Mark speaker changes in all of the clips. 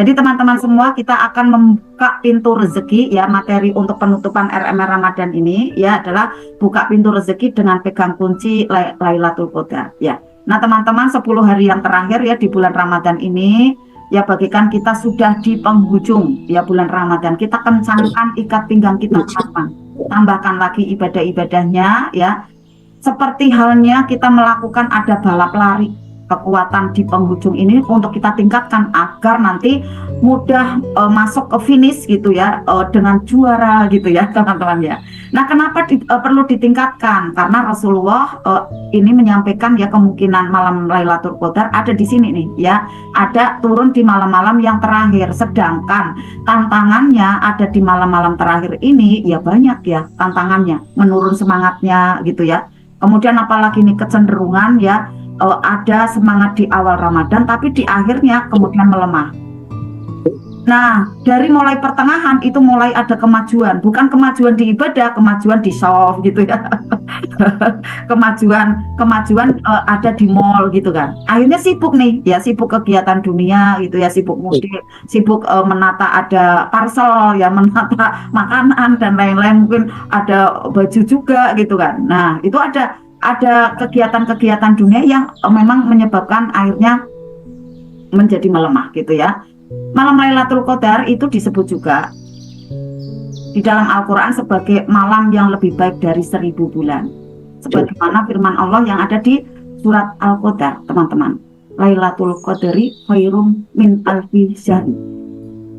Speaker 1: Jadi teman-teman semua, kita akan membuka pintu rezeki ya. Materi untuk penutupan RMR Ramadan ini ya adalah buka pintu rezeki dengan pegang kunci Lailatul Qadar ya. Nah teman-teman, 10 hari yang terakhir ya di bulan Ramadan ini ya, bagikan kita sudah di penghujung ya bulan Ramadan. Kita kencangkan ikat pinggang kita teman-teman. Tambahkan lagi ibadah-ibadahnya ya. Seperti halnya kita melakukan ada balap lari, kekuatan di penghujung ini untuk kita tingkatkan agar nanti mudah masuk ke finish gitu ya, dengan juara gitu ya teman-teman ya. Nah kenapa perlu ditingkatkan? Karena Rasulullah ini menyampaikan ya kemungkinan malam Lailatul Qadar ada di sini nih ya, ada turun di malam-malam yang terakhir. Sedangkan tantangannya ada di malam-malam terakhir ini ya, banyak ya tantangannya, menurun semangatnya gitu ya. Kemudian apalagi nih kecenderungan ya, ada semangat di awal Ramadan tapi di akhirnya kemudian melemah. Nah dari mulai pertengahan itu mulai ada kemajuan, bukan kemajuan di ibadah, kemajuan di soft gitu ya. kemajuan ada di mall gitu kan. Akhirnya sibuk nih ya, sibuk kegiatan dunia gitu ya, sibuk mudik, sibuk menata ada parcel ya, menata makanan dan lain-lain, mungkin ada baju juga gitu kan. Nah itu ada kegiatan-kegiatan dunia yang memang menyebabkan akhirnya menjadi melemah gitu ya. Malam Lailatul Qadar itu disebut juga di dalam Al-Quran sebagai malam yang lebih baik dari 1000 bulan. Sebagaimana firman Allah yang ada di surat Al-Qadar, teman-teman. Lailatul Qadari khairum min alfi syahr.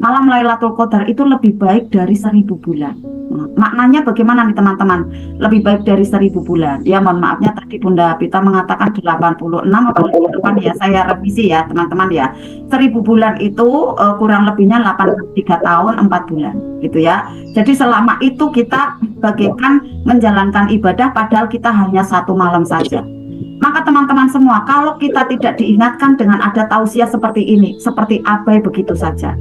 Speaker 1: Malam Lailatul Qadar itu lebih baik dari 1000 bulan. Maknanya bagaimana nih teman-teman? Lebih baik dari 1000 bulan. Ya mohon maafnya tadi Bunda Pita mengatakan 86 atau 88 ya, saya revisi ya teman-teman ya. 1000 bulan itu kurang lebihnya 83 tahun 4 bulan gitu ya. Jadi selama itu kita bagaikan menjalankan ibadah padahal kita hanya 1 malam saja. Maka teman-teman semua, kalau kita tidak diingatkan dengan ada tausiah seperti ini, seperti abai begitu saja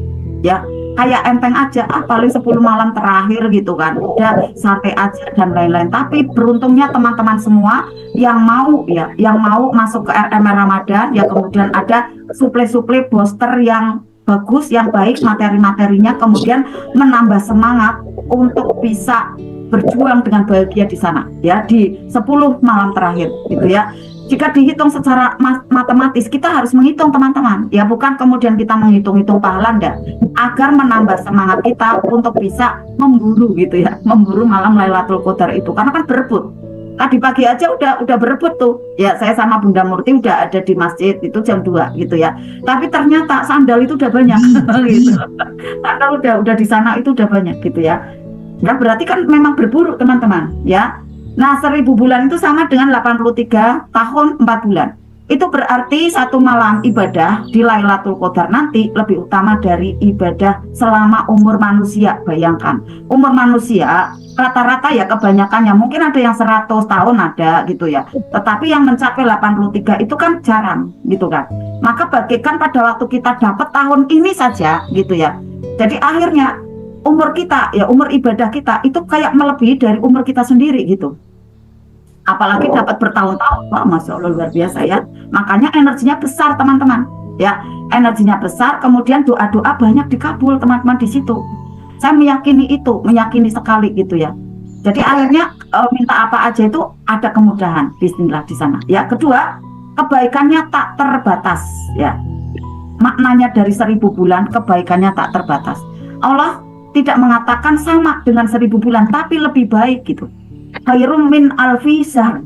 Speaker 1: ya, kayak enteng aja, paling 10 malam terakhir gitu kan, udah santai aja dan lain-lain. Tapi beruntungnya teman-teman semua yang mau ya, yang mau masuk ke RMR Ramadan ya, kemudian ada suplai-suplai booster yang bagus, yang baik materi-materinya, kemudian menambah semangat untuk bisa berjuang dengan bahagia di sana ya, di 10 malam terakhir gitu ya. Jika dihitung secara matematis, kita harus menghitung teman-teman ya, bukan kemudian kita menghitung-hitung pahala enggak, agar menambah semangat kita untuk bisa memburu gitu ya, memburu malam Lailatul Qadar itu, karena kan berebut. Tadi pagi aja udah berebut tuh ya, saya sama Bunda Murti udah ada di masjid itu jam 2 gitu ya, tapi ternyata sandal itu udah banyak gitu. Sandal udah di sana itu udah banyak gitu ya. Nah berarti kan memang berburu teman-teman ya. Nah 1000 bulan itu sama dengan 83 tahun 4 bulan. Itu berarti 1 malam ibadah di Lailatul Qadar nanti lebih utama dari ibadah selama umur manusia. Bayangkan, umur manusia rata-rata ya kebanyakannya mungkin ada yang 100 tahun ada gitu ya. Tetapi yang mencapai 83 itu kan jarang gitu kan. Maka bagikan pada waktu kita dapat tahun ini saja gitu ya. Jadi akhirnya umur kita ya, umur ibadah kita itu kayak melebihi dari umur kita sendiri gitu. Apalagi dapat bertahun-tahun, wah Masya Allah luar biasa ya. Makanya energinya besar teman-teman ya, energinya besar, kemudian doa-doa banyak dikabul teman-teman di situ. Saya meyakini itu, meyakini sekali gitu ya. Jadi akhirnya minta apa aja itu ada kemudahan, bismillah di sana ya. Kedua, kebaikannya tak terbatas ya. Maknanya dari 1000 bulan kebaikannya tak terbatas. Allah tidak mengatakan sama dengan 1000 bulan, tapi lebih baik gitu. Khairum min alfi syahr.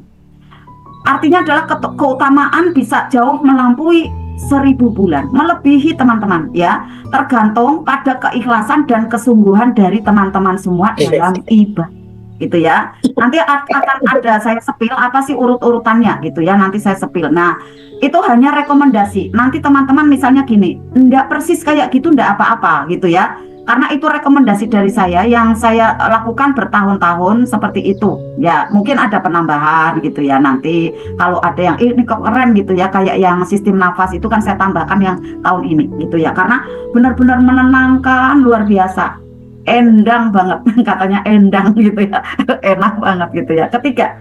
Speaker 1: Artinya adalah keutamaan bisa jauh melampaui 1000 bulan, melebihi teman-teman ya. Tergantung pada keikhlasan dan kesungguhan dari teman-teman semua dalam ibadah gitu ya. Nanti akan ada saya sepil apa sih urut-urutannya gitu ya, nanti saya sepil. Nah itu hanya rekomendasi. Nanti teman-teman misalnya gini, enggak persis kayak gitu, enggak apa-apa gitu ya, karena itu rekomendasi dari saya yang saya lakukan bertahun-tahun seperti itu ya. Mungkin ada penambahan gitu ya, nanti kalau ada yang ini kok keren gitu ya, kayak yang sistem nafas itu kan saya tambahkan yang tahun ini gitu ya, karena benar-benar menenangkan luar biasa, endang banget katanya, endang gitu ya. Enak banget gitu ya. Ketiga,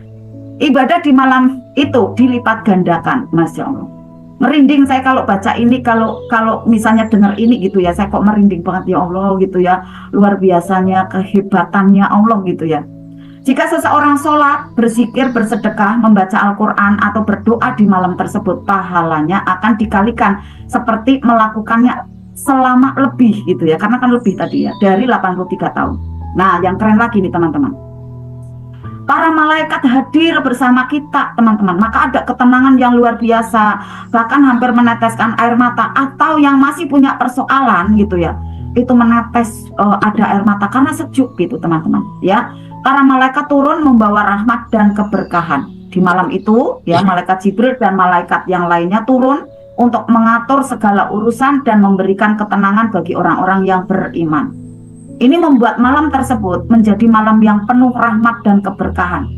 Speaker 1: ibadah di malam itu dilipat gandakan, Masya Allah. merinding saya kalau baca ini, kalau kalau misalnya dengar ini gitu ya, saya kok merinding banget ya Allah gitu ya, luar biasanya kehebatannya Allah gitu ya. Jika seseorang sholat, berzikir, bersedekah, membaca Al-Quran, atau berdoa di malam tersebut, pahalanya akan dikalikan seperti melakukannya selama lebih gitu ya, karena kan lebih tadi ya, dari 83 tahun. Nah, yang keren lagi nih teman-teman, para malaikat hadir bersama kita teman-teman, maka ada ketenangan yang luar biasa, bahkan hampir meneteskan air mata. Atau yang masih punya persoalan gitu ya, itu menetes ada air mata karena sejuk gitu teman-teman ya. Para malaikat turun membawa rahmat dan keberkahan di malam itu ya. Malaikat Jibril dan malaikat yang lainnya turun untuk mengatur segala urusan dan memberikan ketenangan bagi orang-orang yang beriman. Ini membuat malam tersebut menjadi malam yang penuh rahmat dan keberkahan.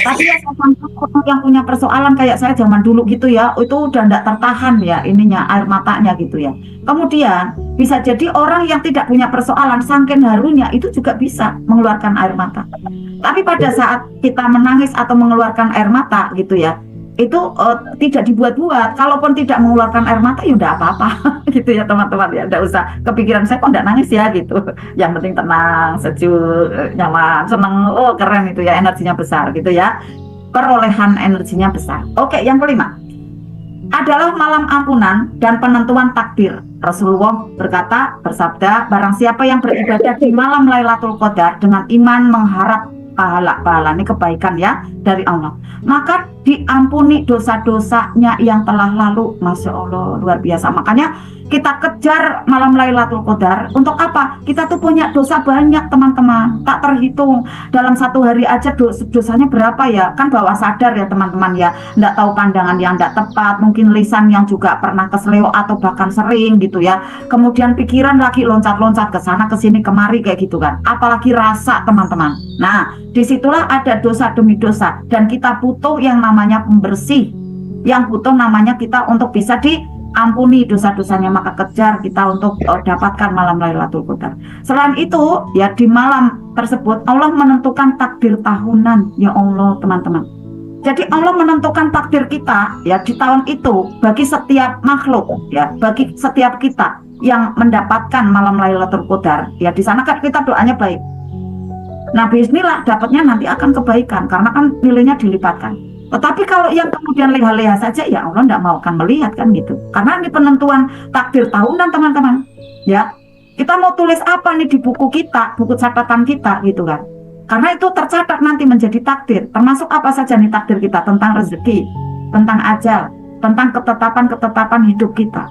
Speaker 1: Tapi ya orang yang punya persoalan kayak saya zaman dulu gitu ya, itu udah tidak tertahan ya ininya, air matanya gitu ya. Kemudian bisa jadi orang yang tidak punya persoalan, saking harunya itu juga bisa mengeluarkan air mata. Tapi pada saat kita menangis atau mengeluarkan air mata gitu ya, itu tidak dibuat-buat. Kalaupun tidak mengeluarkan air mata ya udah apa-apa gitu ya teman-teman ya, udah usah kepikiran saya kok nggak nangis ya gitu. Yang penting tenang, sejuk, nyaman, seneng, oh keren itu ya, energinya besar gitu ya, perolehan energinya besar. Oke, yang kelima adalah malam ampunan dan penentuan takdir. Rasulullah bersabda, barang siapa yang beribadah di malam Lailatul Qadar dengan iman mengharap pahala ini kebaikan ya dari Allah, maka diampuni dosa-dosanya yang telah lalu. Masya Allah, luar biasa. Makanya kita kejar malam Lailatul Qadar. Untuk apa? Kita tuh punya dosa banyak teman-teman, tak terhitung. Dalam satu hari aja dosanya berapa ya, kan bawah sadar ya teman-teman ya, nggak tahu pandangan yang nggak tepat, mungkin lisan yang juga pernah keseleo atau bahkan sering gitu ya, kemudian pikiran lagi loncat-loncat ke sana ke sini kemari kayak gitu kan, apalagi rasa teman-teman. Nah, disitulah ada dosa demi dosa, dan kita butuh yang namanya pembersih, yang butuh namanya kita untuk bisa diampuni dosa-dosanya. Maka kejar kita untuk dapatkan malam Lailatul Qadar. Selain itu ya, di malam tersebut Allah menentukan takdir tahunan ya Allah teman-teman. Jadi Allah menentukan takdir kita ya di tahun itu bagi setiap makhluk ya, bagi setiap kita yang mendapatkan malam Lailatul Qadar ya. Di sana kan kita doanya baik. Nah, bismillah dapatnya nanti akan kebaikan karena kan nilainya dilipatkan. Tetapi kalau yang kemudian leha-leha saja ya Allah tidak mau akan melihat kan gitu. Karena ini penentuan takdir tahunan teman-teman. Ya, kita mau tulis apa nih di buku kita, buku catatan kita gitu kan. Karena itu tercatat nanti menjadi takdir. Termasuk apa saja nih takdir kita, tentang rezeki, tentang ajal, tentang ketetapan-ketetapan hidup kita.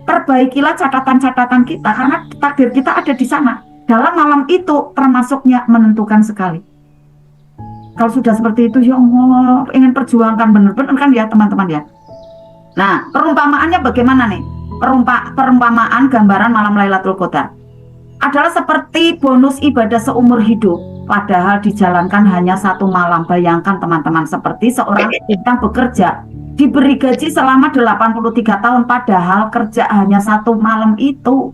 Speaker 1: Perbaikilah catatan-catatan kita karena takdir kita ada di sana. Dalam malam itu termasuknya menentukan sekali. Kalau sudah seperti itu ya Allah, ingin perjuangkan benar-benar kan ya teman-teman ya. Nah, perumpamaannya bagaimana nih? Perumpamaan gambaran malam Lailatul Qadar adalah seperti bonus ibadah seumur hidup, padahal dijalankan hanya satu malam. Bayangkan teman-teman, seperti seorang yang bekerja diberi gaji selama 83 tahun, padahal kerja hanya satu malam itu,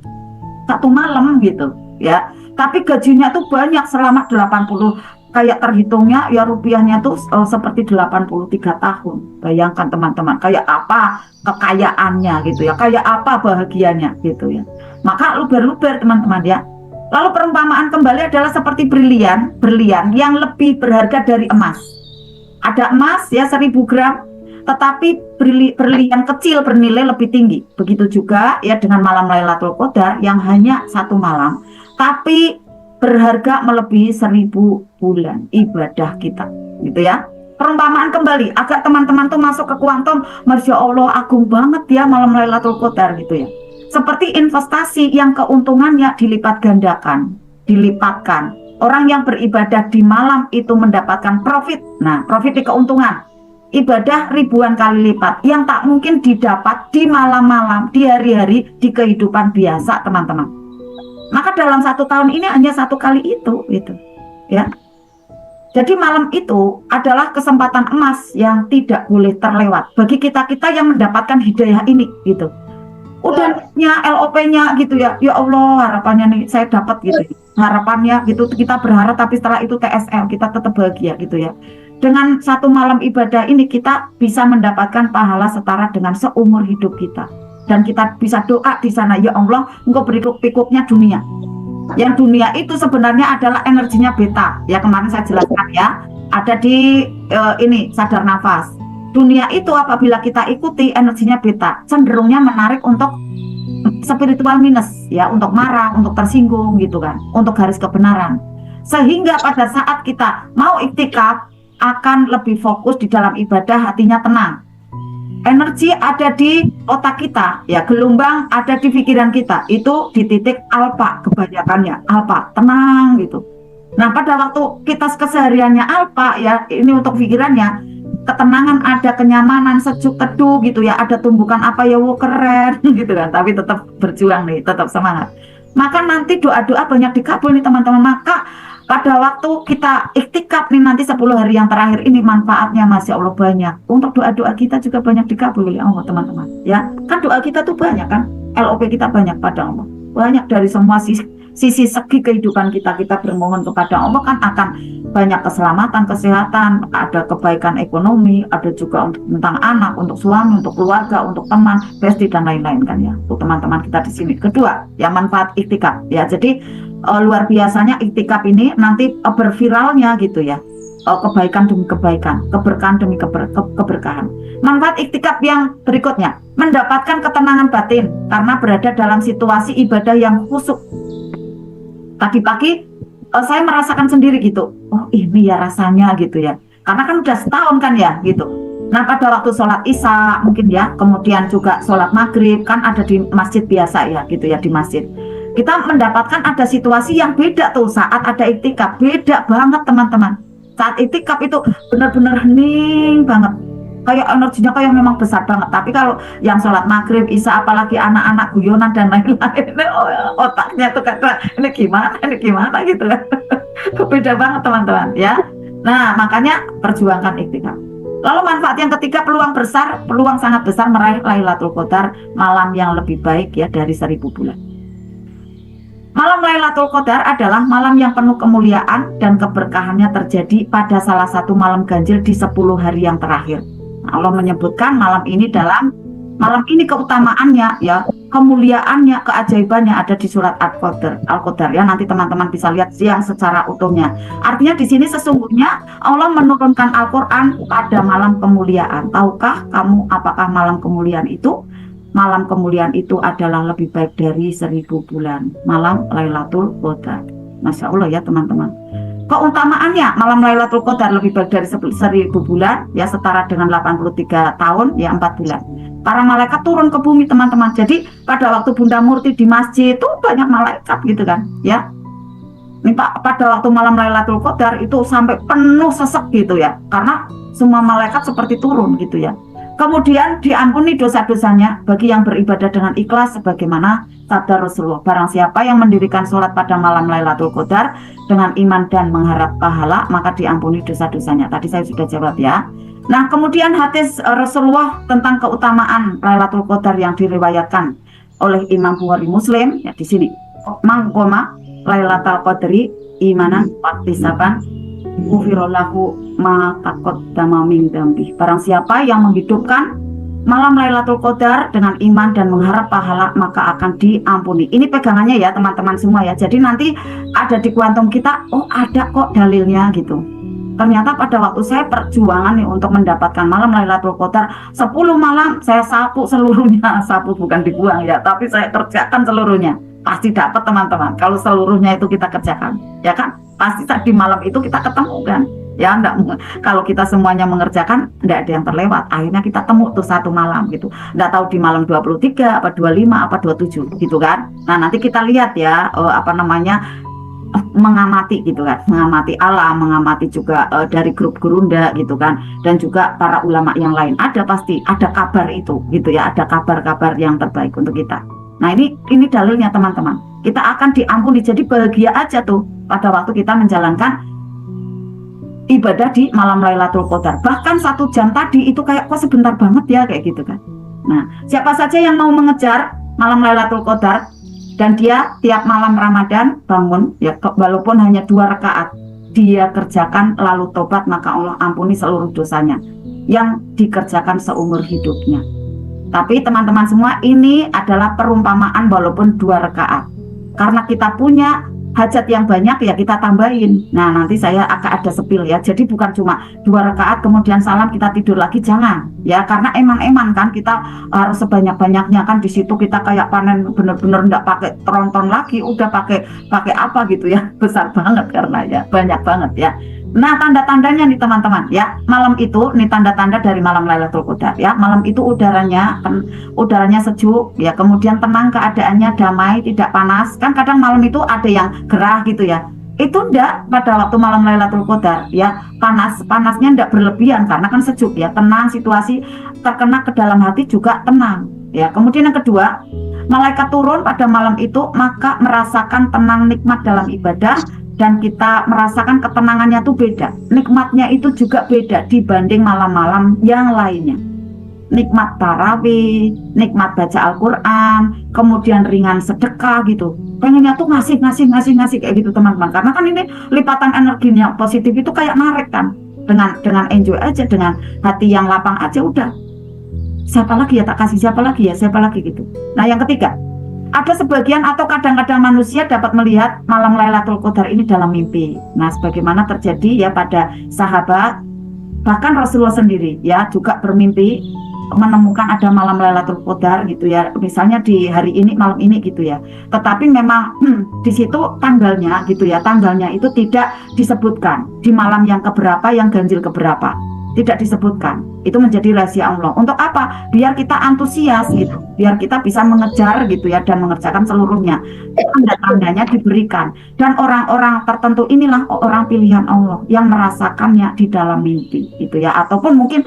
Speaker 1: satu malam gitu ya, tapi gajinya tuh banyak selama 80, kayak terhitungnya ya rupiahnya tuh seperti 83 tahun. Bayangkan teman-teman, kayak apa kekayaannya gitu ya, kayak apa bahagianya gitu ya. Maka luber-luber teman-teman ya. Lalu perumpamaan kembali adalah seperti berlian yang lebih berharga dari emas. Ada emas ya 1000 gram, tetapi berlian kecil bernilai lebih tinggi. Begitu juga ya dengan malam Lailatul Qadar yang hanya satu malam, tapi berharga melebihi 1000 bulan ibadah kita gitu ya. Perumpamaan kembali agar teman-teman tuh masuk ke kuantum, Masya Allah agung banget ya malam Lailatul Qadar gitu ya. Seperti investasi yang keuntungannya dilipat gandakan, dilipatkan. Orang yang beribadah di malam itu mendapatkan profit. Nah, profit di keuntungan, ibadah ribuan kali lipat yang tak mungkin didapat di malam-malam, di hari-hari, di kehidupan biasa teman-teman. Maka dalam satu tahun ini hanya satu kali itu gitu ya. Jadi malam itu adalah kesempatan emas yang tidak boleh terlewat bagi kita-kita yang mendapatkan hidayah ini gitu. Udahnya LOP-nya gitu ya, ya Allah harapannya nih saya dapat gitu, harapannya gitu, kita berharap tapi setelah itu TSL kita tetap bahagia gitu ya. Dengan satu malam ibadah ini kita bisa mendapatkan pahala setara dengan seumur hidup kita. Dan kita bisa doa di sana, ya Allah, Engkau berikut-pikuknya dunia. Yang dunia itu sebenarnya adalah energinya beta. Ya kemarin saya jelaskan ya, ada di ini sadar nafas. Dunia itu apabila kita ikuti energinya beta, cenderungnya menarik untuk spiritual minus, ya, untuk marah, untuk tersinggung gitu kan, untuk garis kebenaran. Sehingga pada saat kita mau iktikaf akan lebih fokus di dalam ibadah, hatinya tenang. Energi ada di otak kita, ya, gelombang ada di pikiran kita. Itu di titik alfa kebanyakannya, alfa, tenang gitu. Nah, pada waktu kita kesehariannya alfa, ya, ini untuk pikirannya, ketenangan ada, kenyamanan, sejuk teduh gitu ya, ada tumbukan apa ya, wow, keren gitu kan, tapi tetap berjuang nih, tetap semangat. Maka nanti doa-doa banyak dikabul nih teman-teman. Maka pada waktu kita iktikaf nih nanti 10 hari yang terakhir ini manfaatnya Masya Allah banyak. Untuk doa-doa kita juga banyak dikabul oleh Allah teman-teman. Ya, kan doa kita tuh banyak kan, LOP kita banyak pada Allah. Banyak dari semua sisi segi kehidupan kita bermohon kepada Allah kan akan banyak keselamatan, kesehatan, ada kebaikan ekonomi, ada juga untuk tentang anak, untuk suami, untuk keluarga, untuk teman, bestie dan lain-lain kan ya. Untuk teman-teman kita di sini. Kedua, ya manfaat iktikaf ya. Jadi luar biasanya iktikaf ini nanti berviralnya gitu ya. Kebaikan demi kebaikan, keberkahan demi keberkahan. Manfaat iktikaf yang berikutnya, mendapatkan ketenangan batin karena berada dalam situasi ibadah yang khusyuk. Tadi pagi saya merasakan sendiri gitu, oh ini ya rasanya gitu ya, karena kan udah setahun kan ya gitu. Nah pada waktu sholat isya mungkin ya, kemudian juga sholat maghrib kan ada di masjid biasa ya gitu ya, di masjid kita mendapatkan ada situasi yang beda tuh saat ada iktikaf, beda banget teman-teman. Saat iktikaf itu benar-benar hening banget, kayak energinya kayak memang besar banget. Tapi kalau yang sholat maghrib, isya, apalagi anak-anak guyonan dan lain-lain, otaknya tuh kata ini gimana gitu kan. Beda banget teman-teman ya. Nah makanya perjuangkan iktikaf. Lalu manfaat yang ketiga, peluang sangat besar meraih Lailatul Qadar, malam yang lebih baik ya dari 1000 bulan. Malam Lailatul Qadar adalah malam yang penuh kemuliaan dan keberkahannya terjadi pada salah satu malam ganjil di 10 hari yang terakhir. Allah menyebutkan malam ini keutamaannya ya, kemuliaannya, keajaibannya ada di surat Al-Qadar ya. Nanti teman-teman bisa lihat yang secara utuhnya. Artinya di sini sesungguhnya Allah menurunkan Al-Qur'an pada malam kemuliaan. Tahukah kamu apakah malam kemuliaan itu? Malam kemuliaan itu adalah lebih baik dari 1000 bulan. Malam Lailatul Qadar. Masya Allah ya teman-teman. Keutamaannya malam Lailatul Qadar lebih baik dari 1000 bulan ya, setara dengan 83 tahun ya, 4 bulan. Para malaikat turun ke bumi teman-teman. Jadi pada waktu Bunda Murti di masjid itu banyak malaikat gitu kan ya. Ini pada waktu malam Lailatul Qadar itu sampai penuh sesek gitu ya, karena semua malaikat seperti turun gitu ya. Kemudian diampuni dosa-dosanya bagi yang beribadah dengan ikhlas sebagaimana sabda Rasulullah. Barang siapa yang mendirikan sholat pada malam Lailatul Qadar dengan iman dan mengharap pahala, maka diampuni dosa-dosanya. Tadi saya sudah jawab ya. Nah kemudian hadis Rasulullah tentang keutamaan Lailatul Qadar yang diriwayatkan oleh Imam Bukhari Muslim ya, di sini. Mangkoma Lailatul Qadri imanan waktisaban ufirollahu ma taqaddama min dzambi. Barang siapa yang menghidupkan malam Lailatul Qadar dengan iman dan mengharap pahala, maka akan diampuni. Ini pegangannya ya teman-teman semua ya. Jadi nanti ada di kuantum kita, oh ada kok dalilnya gitu. Ternyata pada waktu saya perjuangan nih untuk mendapatkan malam Lailatul Qadar 10 malam, saya sapu seluruhnya. Sapu bukan dibuang ya, tapi saya kerjakan seluruhnya. Pasti dapat teman-teman kalau seluruhnya itu kita kerjakan, ya kan? Pasti di malam itu kita ketemu kan, ya enggak, kalau kita semuanya mengerjakan enggak ada yang terlewat. Akhirnya kita temu tuh satu malam gitu, enggak tahu di malam 23 apa 25 apa 27 gitu kan. Nah nanti kita lihat ya mengamati gitu kan, mengamati alam, mengamati juga dari grup gurunda gitu kan, dan juga para ulama yang lain. Ada pasti ada kabar itu gitu ya, ada kabar-kabar yang terbaik untuk kita. Nah ini dalilnya teman-teman, kita akan diampuni. Jadi bahagia aja tuh pada waktu kita menjalankan ibadah di malam Lailatul Qadar. Bahkan 1 jam tadi itu kayak kok sebentar banget ya kayak gitu kan. Nah siapa saja yang mau mengejar malam Lailatul Qadar dan dia tiap malam Ramadan bangun ya, walaupun hanya 2 rakaat dia kerjakan lalu tobat, maka Allah ampuni seluruh dosanya yang dikerjakan seumur hidupnya. Tapi teman-teman semua, ini adalah perumpamaan walaupun 2 rakaat. Karena kita punya hajat yang banyak ya kita tambahin. Nah, nanti saya akan ada sepil ya. Jadi bukan cuma 2 rakaat kemudian salam kita tidur lagi, jangan. Ya, karena eman-eman kan kita harus sebanyak-banyaknya kan, di situ kita kayak panen bener-bener enggak pakai tronton lagi, udah pakai apa gitu ya. Besar banget karena ya banyak banget ya. Nah, tanda-tandanya nih teman-teman ya. Malam itu nih tanda-tanda dari malam Lailatul Qadar ya. Malam itu udaranya sejuk ya, kemudian tenang keadaannya, damai, tidak panas. Kan kadang malam itu ada yang gerah gitu ya. Itu enggak pada waktu malam Lailatul Qadar ya. Panasnya enggak berlebihan karena kan sejuk ya, tenang, situasi terkena ke dalam hati juga tenang ya. Kemudian yang kedua, malaikat turun pada malam itu, maka merasakan tenang, nikmat dalam ibadah. Dan kita merasakan ketenangannya tuh beda, nikmatnya itu juga beda dibanding malam-malam yang lainnya. Nikmat tarawih, nikmat baca Al-Quran, kemudian ringan sedekah gitu. Pengennya tuh ngasih kayak gitu teman-teman. Karena kan ini lipatan energinya positif itu kayak narik kan. Dengan enjoy aja, dengan hati yang lapang aja udah. Siapa lagi ya tak kasih, siapa lagi gitu. Nah, yang ketiga, ada sebagian atau kadang-kadang manusia dapat melihat malam Lailatul Qadar ini dalam mimpi. Nah, sebagaimana terjadi ya pada sahabat, bahkan Rasulullah sendiri ya juga bermimpi menemukan ada malam Lailatul Qadar gitu ya. Misalnya di hari ini, malam ini gitu ya. Tetapi memang di situ tanggalnya gitu ya. Tanggalnya itu tidak disebutkan di malam yang keberapa, yang ganjil keberapa. Tidak disebutkan. Itu menjadi rahasia Allah. Untuk apa? Biar kita antusias gitu. Biar kita bisa mengejar gitu ya dan mengerjakan seluruhnya. Tanda-tandanya diberikan. Dan orang-orang tertentu inilah orang pilihan Allah yang merasakannya di dalam mimpi gitu ya. Ataupun mungkin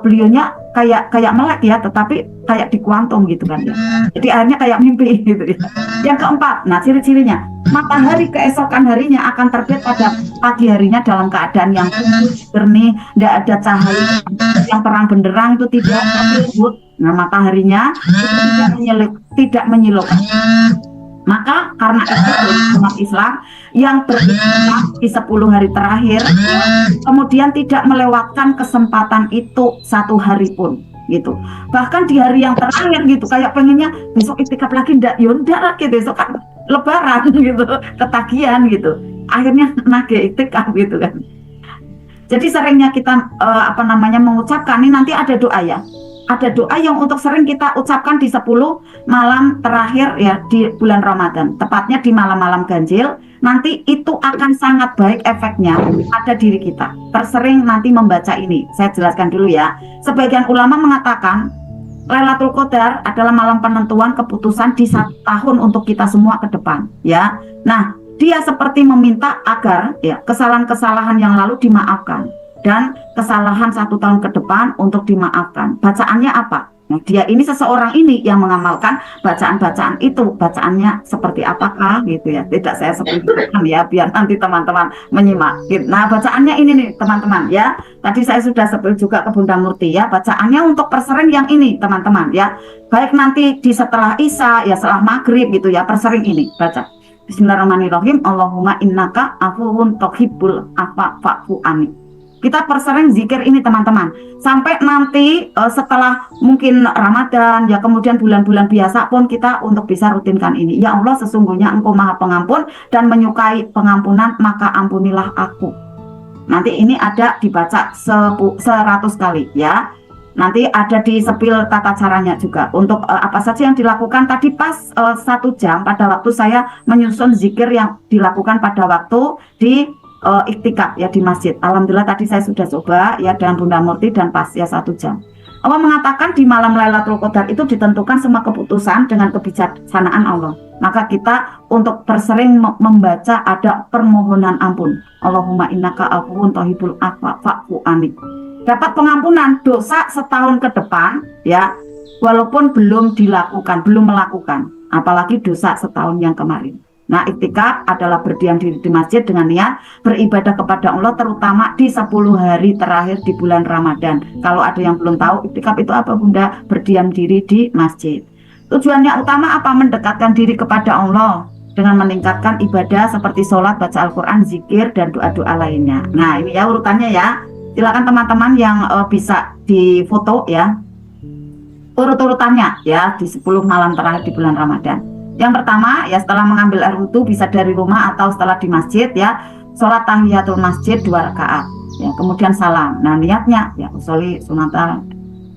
Speaker 1: beliaunya kayak melek ya, tetapi kayak di kuantum gitu kan ya. Jadi akhirnya kayak mimpi gitu ya. Yang keempat, nah ciri-cirinya, matahari keesokan harinya akan terbit pada pagi harinya dalam keadaan yang jernih, tidak ada cahaya yang terang benderang, itu tidak menyilaukan. Nah, mataharinya tidak menyilaukan. Maka karena itu umat Islam yang beribadah di 10 hari terakhir kemudian tidak melewatkan kesempatan itu 1 hari pun gitu. Bahkan di hari yang terakhir gitu kayak pengennya besok iktikaf lagi, ndak lagi besok kan lebaran gitu, ketagihan gitu. Akhirnya nagih iktikaf gitu kan. Jadi seringnya kita mengucapkan, ini nanti ada doa ya. Ada doa yang untuk sering kita ucapkan di 10 malam terakhir ya di bulan Ramadan, tepatnya di malam-malam ganjil. Nanti itu akan sangat baik efeknya pada diri kita. Tersering nanti membaca ini. Saya jelaskan dulu ya. Sebagian ulama mengatakan Lailatul Qadar adalah malam penentuan keputusan di 1 tahun untuk kita semua ke depan ya. Nah, dia seperti meminta agar ya kesalahan-kesalahan yang lalu dimaafkan dan kesalahan 1 tahun ke depan untuk dimaafkan. Bacaannya apa? Nah, dia ini seseorang ini yang mengamalkan bacaan-bacaan itu. Bacaannya seperti apakah gitu ya. Tidak saya sebutkan ya biar nanti teman-teman menyimak. Nah, bacaannya ini nih teman-teman ya. Tadi saya sudah sebut juga ke Bunda Murti ya. Bacaannya untuk persering yang ini teman-teman ya. Baik nanti di setelah Isya ya, setelah maghrib gitu ya, persering ini baca. Bismillahirrahmanirrahim. Allahumma innaka afuwun tuhibbul afwa fa'fu anni. Kita persering zikir ini teman-teman sampai nanti setelah mungkin Ramadan ya, kemudian bulan-bulan biasa pun kita untuk bisa rutinkan ini. Ya Allah, sesungguhnya Engkau Maha Pengampun dan menyukai pengampunan, maka ampunilah aku. Nanti ini ada dibaca 100 kali ya. Nanti ada di sepil tata caranya juga untuk apa saja yang dilakukan tadi pas 1 jam pada waktu saya menyusun zikir yang dilakukan pada waktu di iktikaf ya di masjid. Alhamdulillah tadi saya sudah coba ya dengan Bunda Murti dan pas ya 1 jam. Allah mengatakan di malam Lailatul Qadar itu ditentukan semua keputusan dengan kebijaksanaan Allah. Maka kita untuk bersering membaca ada permohonan ampun. Allahumma innaka afuwun tuhibbul afwa fa'fu anni. Dapat pengampunan dosa setahun ke depan ya, walaupun belum melakukan, apalagi dosa setahun yang kemarin. Nah, iktikaf adalah berdiam diri di masjid dengan niat beribadah kepada Allah, terutama di 10 hari terakhir di bulan Ramadan. Kalau ada yang belum tahu, iktikaf itu apa Bunda? Berdiam diri di masjid. Tujuannya utama apa? Mendekatkan diri kepada Allah. dengan meningkatkan ibadah seperti sholat, baca Al-Quran, zikir, dan doa-doa lainnya. Nah ini ya urutannya ya. Silakan teman-teman yang bisa difoto ya, urut-urutannya ya di 10 malam terakhir di bulan Ramadan. Yang pertama ya, setelah mengambil air wudhu bisa dari rumah atau setelah di masjid ya, sholat tahiyatul masjid 2 rakaat ya, kemudian salam. Nah niatnya ya usolli sunata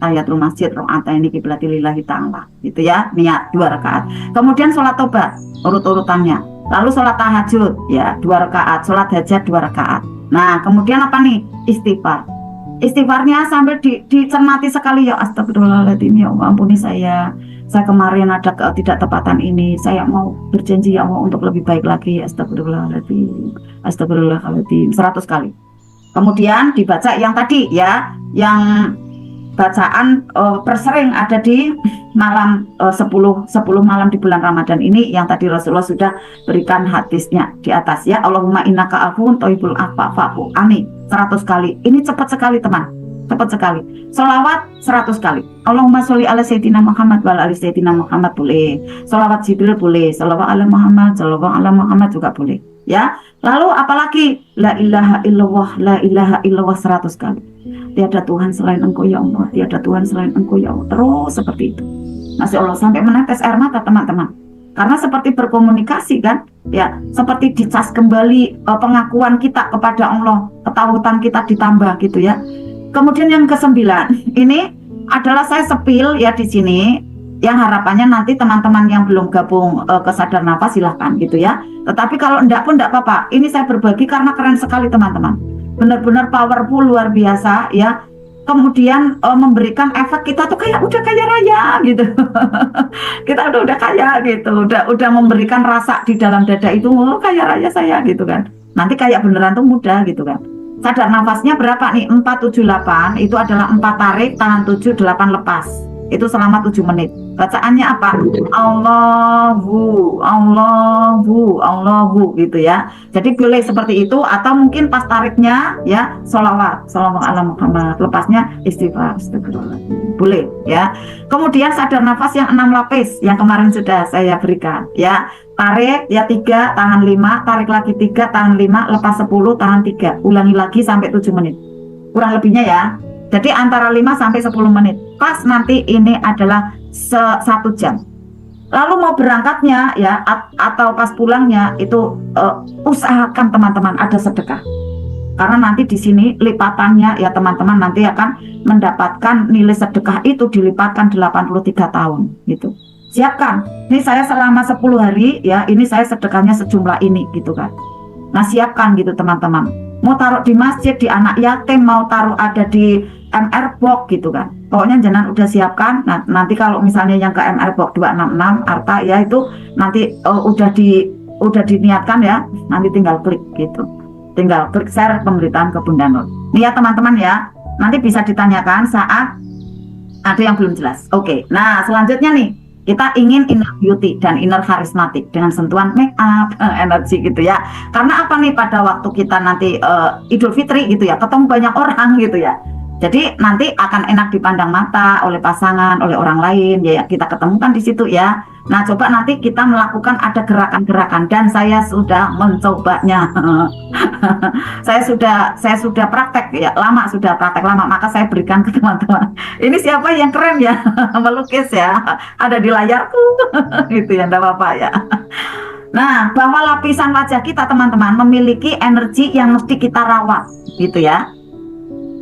Speaker 1: tahiyatul masjid ro'ata ini kiblatillahi ta'ala gitu ya, niat 2 rakaat. Kemudian sholat tobat urut-urutannya, lalu sholat tahajud ya 2 rakaat, sholat hajat 2 rakaat. Nah kemudian apa nih, istighfarnya sampai dicermati sekali ya, astagfirullahaladzim ya Allah, ampuni saya kemarin ada ketidaktepatan ini, saya mau berjanji ya Allah untuk lebih baik lagi, astagfirullahaladzim 100 kali. Kemudian dibaca yang tadi ya, yang bacaan persering ada di malam 10 malam di bulan Ramadan ini, yang tadi Rasulullah sudah berikan hadisnya di atas ya, Allahumma innaka afuwun thayyibul afwa fa'fu anni 100 kali. Ini cepat sekali teman, cepat sekali. Sholawat 100 kali, Allahumma sholli ala sayyidina Muhammad wa ala ali sayyidina Muhammad boleh, sholawat Jibril boleh, sholawat ala Muhammad juga boleh ya. Lalu apalagi la ilaha illallah 100 kali. Tiada Tuhan selain Engkau ya Allah, tiada Tuhan selain Engkau ya Allah. Terus seperti itu. Masya Allah, sampai menetes air mata teman-teman. Karena seperti berkomunikasi kan, ya, seperti dicas kembali pengakuan kita kepada Allah, ketahuan kita ditambah gitu ya. Kemudian yang ke-9, ini adalah saya sepil ya di sini, yang harapannya nanti teman-teman yang belum gabung ke Sadar Nafas silahkan gitu ya. Tetapi kalau enggak pun enggak apa-apa. Ini saya berbagi karena keren sekali teman-teman. Benar-benar powerful, luar biasa ya. Kemudian memberikan efek kita tuh kayak udah kaya raya gitu. Kita udah kaya gitu, udah memberikan rasa di dalam dada itu, oh, kaya raya saya gitu kan. Nanti kayak beneran tuh mudah gitu kan. Sadar nafasnya berapa nih? 478 itu adalah 4 tarik, tahan 7, 8 lepas. Itu selama 7 menit. Bacaannya apa? Allahu gitu ya. Jadi boleh seperti itu, atau mungkin pas tariknya ya sholawat ala Muhammad, lepasnya istighfar, boleh ya. Kemudian sadar nafas yang 6 lapis yang kemarin sudah saya berikan ya. Tarik ya 3, tahan 5, tarik lagi 3, tahan 5, lepas 10, tahan 3. Ulangi lagi sampai 7 menit. Kurang lebihnya ya. Jadi antara 5 sampai 10 menit. Pas nanti ini adalah 1 jam. Lalu mau berangkatnya ya atau pas pulangnya itu usahakan teman-teman ada sedekah. Karena nanti di sini lipatannya ya teman-teman nanti akan mendapatkan nilai sedekah itu dilipatkan 83 tahun gitu. Siapkan. Ini saya selama 10 hari ya, ini saya sedekahnya sejumlah ini gitu kan. Nah, siapkan gitu teman-teman. Mau taruh di masjid, di anak yatim, mau taruh ada di MR Box gitu kan. Pokoknya jangan udah siapkan. Nah, nanti kalau misalnya yang ke MR Box 266 Arta ya itu nanti udah diniatkan ya. Nanti tinggal klik gitu. Tinggal klik share pemberitaan ke Bunda Nur. Nih ya teman-teman ya. Nanti bisa ditanyakan saat ada yang belum jelas. Oke. Nah, selanjutnya nih kita ingin inner beauty dan inner karismatik dengan sentuhan make up, energi gitu ya. Karena apa nih, pada waktu kita nanti Idul Fitri gitu ya, ketemu banyak orang gitu ya. Jadi nanti akan enak dipandang mata oleh pasangan, oleh orang lain ya, kita ketemukan di situ ya. Nah, coba nanti kita melakukan ada gerakan-gerakan dan saya sudah mencobanya. saya sudah praktek ya, sudah praktek lama, maka saya berikan ke teman-teman. Ini siapa yang keren ya melukis ya, ada di layarku gitu ya, enggak apa-apa ya. Nah, bahwa lapisan wajah kita teman-teman memiliki energi yang mesti kita rawat gitu ya.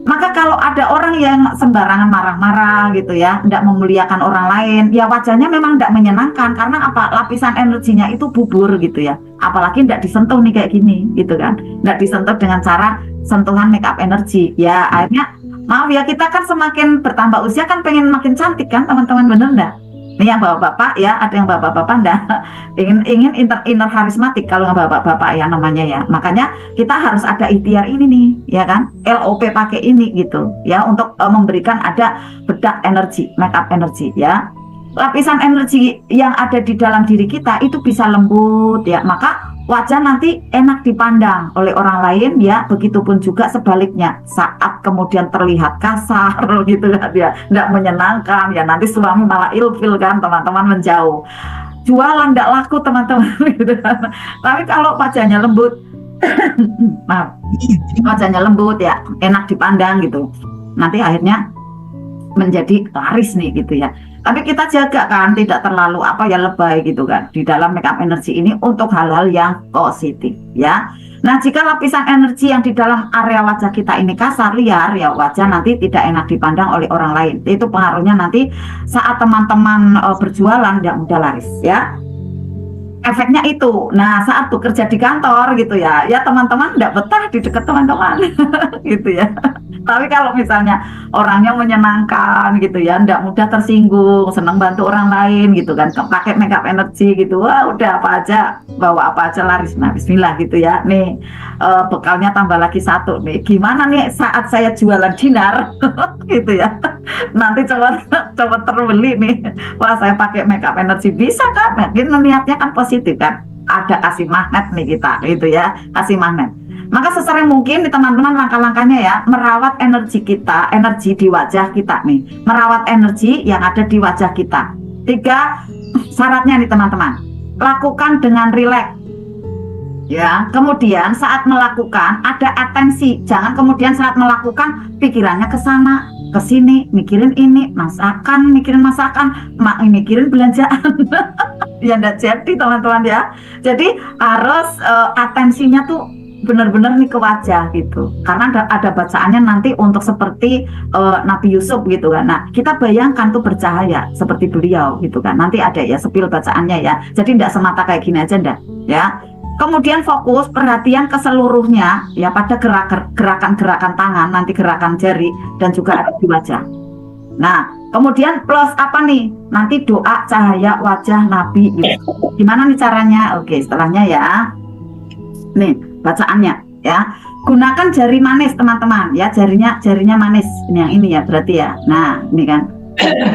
Speaker 1: Maka kalau ada orang yang sembarangan marah-marah gitu ya, tidak memuliakan orang lain, ya wajahnya memang tidak menyenangkan. Karena apa? Lapisan energinya itu bubur gitu ya. Apalagi tidak disentuh nih kayak gini gitu kan. Tidak disentuh dengan cara sentuhan make up energi. Ya akhirnya, maaf ya, kita kan semakin bertambah usia kan pengen makin cantik kan teman-teman, bener enggak? Ini yang bapak-bapak ya, ada yang bapak-bapak enggak ingin inner karismatik kalau nggak bapak-bapak ya namanya ya. Makanya kita harus ada ikhtiar ini nih ya kan, LOP pakai ini gitu ya, untuk memberikan ada bedak energi, make up energi ya. Lapisan energi yang ada di dalam diri kita itu bisa lembut ya, maka wajah nanti enak dipandang oleh orang lain ya. Begitupun juga sebaliknya, saat kemudian terlihat kasar gitu kan ya, tidak menyenangkan ya, nanti suami malah ilfil kan teman-teman, menjauh. jualan nggak laku teman-teman gitu kan. Tapi kalau wajahnya lembut, maaf, wajahnya lembut ya, enak dipandang gitu. Nanti akhirnya menjadi laris nih gitu ya. Tapi kita jaga kan tidak terlalu apa ya lebay gitu kan di dalam makeup energi ini untuk hal-hal yang positif ya. Nah, jika lapisan energi yang di dalam area wajah kita ini kasar liar ya wajah nanti tidak enak dipandang oleh orang lain. Itu pengaruhnya nanti saat teman-teman berjualan tidak mudah laris ya. Efeknya itu. Nah, saat bekerja di kantor gitu ya, ya teman-teman tidak betah di dekat teman-teman gitu ya. Tapi kalau misalnya orangnya menyenangkan gitu ya, tidak mudah tersinggung, senang bantu orang lain gitu kan, pakai makeup energi gitu, wah udah apa aja, bawa apa aja laris. Nah, bismillah gitu ya. Nih bekalnya tambah lagi satu nih. Gimana nih saat saya jualan dinar gitu ya. Nanti coba terbeli nih. Wah, saya pakai makeup energi bisa kan? Mungkin niatnya kan positif kan. Ada kasih magnet nih kita gitu ya, kasih magnet. Maka sesering mungkin nih teman-teman langkah-langkahnya ya, merawat energi kita, energi di wajah kita nih. Merawat energi yang ada di wajah kita. 3 syaratnya nih teman-teman. Lakukan dengan rileks. Ya, kemudian saat melakukan ada atensi. Jangan kemudian saat melakukan pikirannya ke sana, ke sini, mikirin ini, mikirin masakan, mikirin belanjaan. Ya enggak jadi teman-teman ya. Jadi harus atensinya tuh benar-benar nih ke wajah gitu. Karena ada bacaannya nanti untuk seperti Nabi Yusuf gitu kan. Nah, kita bayangkan tuh bercahaya seperti beliau gitu kan. Nanti ada ya sepil bacaannya ya. Jadi enggak semata kayak gini aja enggak ya. Kemudian fokus perhatian ke seluruhnya ya pada gerakan-gerakan tangan, nanti gerakan jari dan juga ada di wajah. Nah, kemudian plus apa nih? Nanti doa cahaya wajah Nabi Yusuf. Gimana nih caranya? Oke, setelahnya ya. Nih, bacaannya ya. Gunakan jari manis teman-teman ya, jarinya manis. Ini yang ini ya berarti ya. Nah, ini kan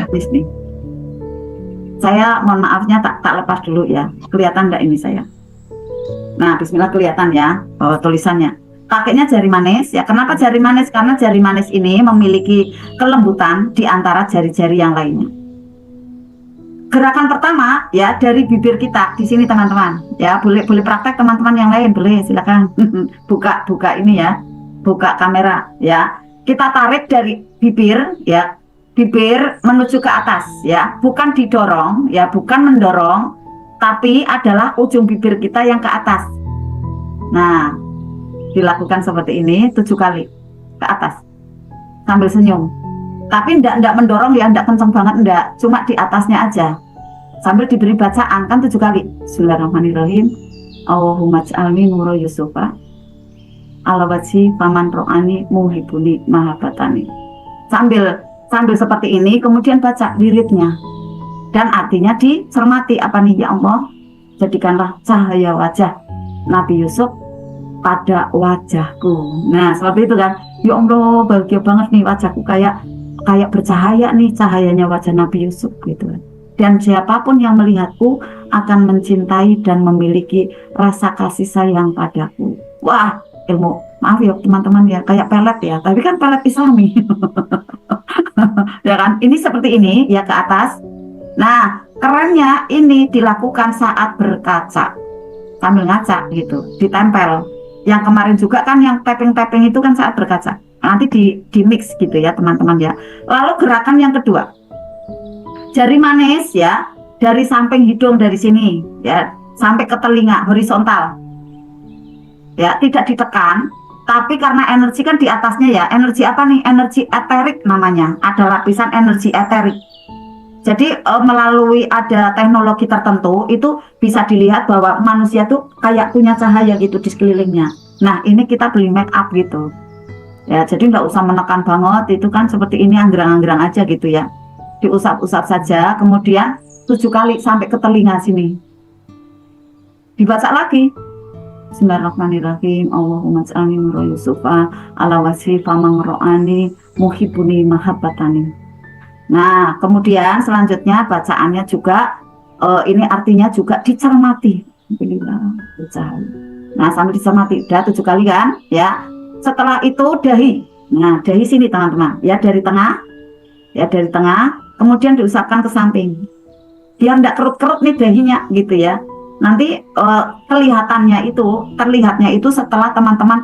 Speaker 1: manis nih. Saya mohon maafnya tak lepas dulu ya. Kelihatan enggak ini saya? Nah, bismillah kelihatan ya tulisannya. Pakainya jari manis ya. Kenapa jari manis? Karena jari manis ini memiliki kelembutan di antara jari-jari yang lainnya. Gerakan pertama ya dari bibir kita di sini teman-teman. Ya, boleh praktek teman-teman yang lain, boleh silakan. buka ini ya. Buka kamera ya. Kita tarik dari bibir ya. Bibir menuju ke atas ya. Bukan didorong ya, bukan mendorong. Tapi adalah ujung bibir kita yang ke atas. Nah, dilakukan seperti ini 7 kali ke atas sambil senyum. Tapi enggak mendorong ya, enggak kenceng banget enggak, cuma di atasnya aja. Sambil diberi bacaan kan 7 kali. Bismillahirrahmanirrahim. Allahumma ja'alni nura Yusufa ala wajhi faman ro'ani muhibuni mahabatani. Sambil seperti ini kemudian baca wiridnya. Dan artinya dicermati apa nih, ya Allah, jadikanlah cahaya wajah Nabi Yusuf pada wajahku. Nah, seperti itu kan. Ya Allah, bahagia banget nih wajahku kayak bercahaya nih, cahayanya wajah Nabi Yusuf gitu kan. Dan siapapun yang melihatku akan mencintai dan memiliki rasa kasih sayang padaku. Wah, ilmu, maaf ya teman-teman ya, kayak pelet ya, tapi kan pelet Islami. Ya kan, ini seperti ini ya ke atas. Nah, kerennya ini dilakukan saat berkaca, sambil ngaca gitu, ditempel. Yang kemarin juga kan yang tapping-tapping itu kan saat berkaca. Nanti di mix gitu ya teman-teman ya. Lalu gerakan yang kedua, jari manis ya, dari samping hidung dari sini ya, sampai ke telinga horizontal. Ya, tidak ditekan, tapi karena energi kan di atasnya ya. Energi apa nih? Energi eterik namanya. Ada lapisan energi eterik. Jadi melalui ada teknologi tertentu itu bisa dilihat bahwa manusia tuh kayak punya cahaya gitu di sekelilingnya. Nah, ini kita beli make up gitu. Ya, jadi nggak usah menekan banget, itu kan seperti ini anggrang-anggrang aja gitu ya. Diusap-usap saja, kemudian 7 kali sampai ke telinga sini. Dibaca lagi. Bismillahirrahmanirrahim. Allahumma ja'alni nura Yusufa ala wajhi faman ro'ani muhibuni mahabbatani. Nah, kemudian selanjutnya bacaannya juga ini artinya juga dicermati. Nah, sambil dicermati udah 7 kali kan ya. Setelah itu dahi. Nah, dahi sini teman-teman ya, dari tengah ya, dari tengah kemudian diusapkan ke samping biar nggak kerut-kerut nih dahinya gitu ya. Nanti terlihatnya itu setelah teman-teman